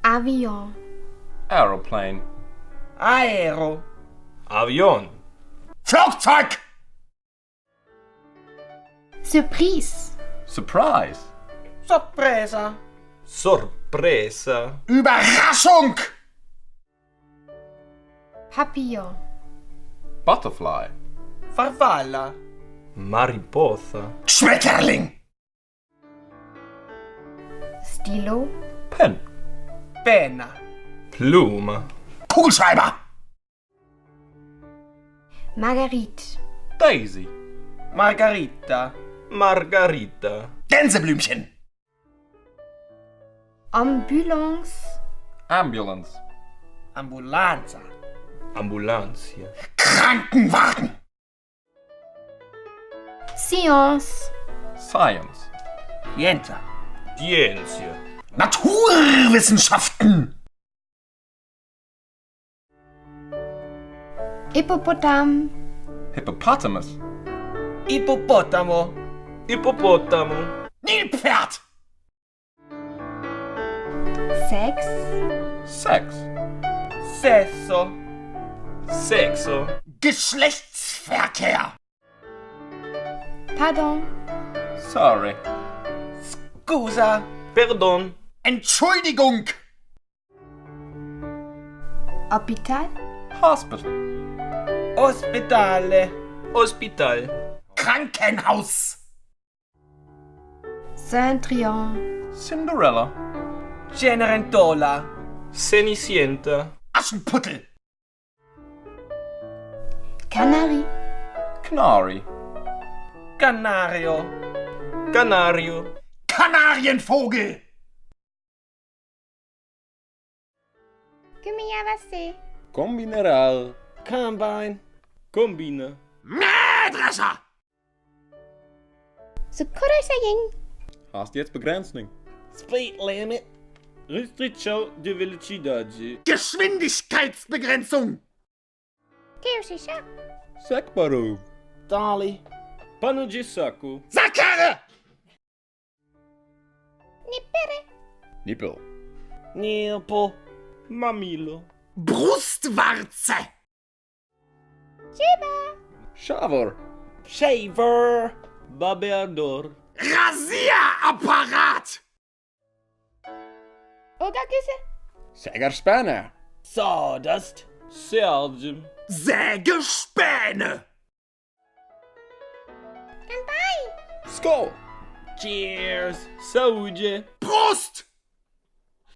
Avion. Aeroplane. Aero. Avion. Flugzeug! Surprise. Surprise. Sorpresa. Sorpresa. Überraschung! Papillon. Butterfly. Farfalla. Mariposa. Schmetterling! Stylo. Pen. Penna. Pluma. Kugelschreiber! Marguerite. Daisy. Margarita. Margarita. Gänseblümchen! Ambulance. Ambulance. Ambulanza. Ambulancia. Krankenwagen! Science. Science. Scienza. Ciencia. Naturwissenschaften! Hippopotame. Hippopotamus. Ippopotamo. Ippopotamo. Nilpferd! Sex. Sex. Sesso. Sexo. Geschlechtsverkehr! Pardon. Sorry. Scusa. Perdon. Entschuldigung! Hôpital. Hospital. Ospedale. Hospital. Krankenhaus! Cendrillon. Cinderella. Cenerentola. Cenicienta. Aschenputtel! Canary. Canary. Canario. Canario. Kanarienvogel! Gummijavase. Combineral. Combine. Combina. Mähdrescher! Sukurasaying. Hast jetzt Begrenzung. Speed limit. Restrição de velocidade. Geschwindigkeitsbegrenzung! Keosisha. Sekbarov. Dali. Pano de saco. Sackkarre! Nippere. Nippel. Nippel. Mamilo. Brustwarze! Shiba. Shower. Shaver. Babeador. Rasierapparat! Ogagüsse. Sägerspanner. Sawdust. Serge. Sägespäne! Kanpai. Skull. Cheers. Saúde. Prost!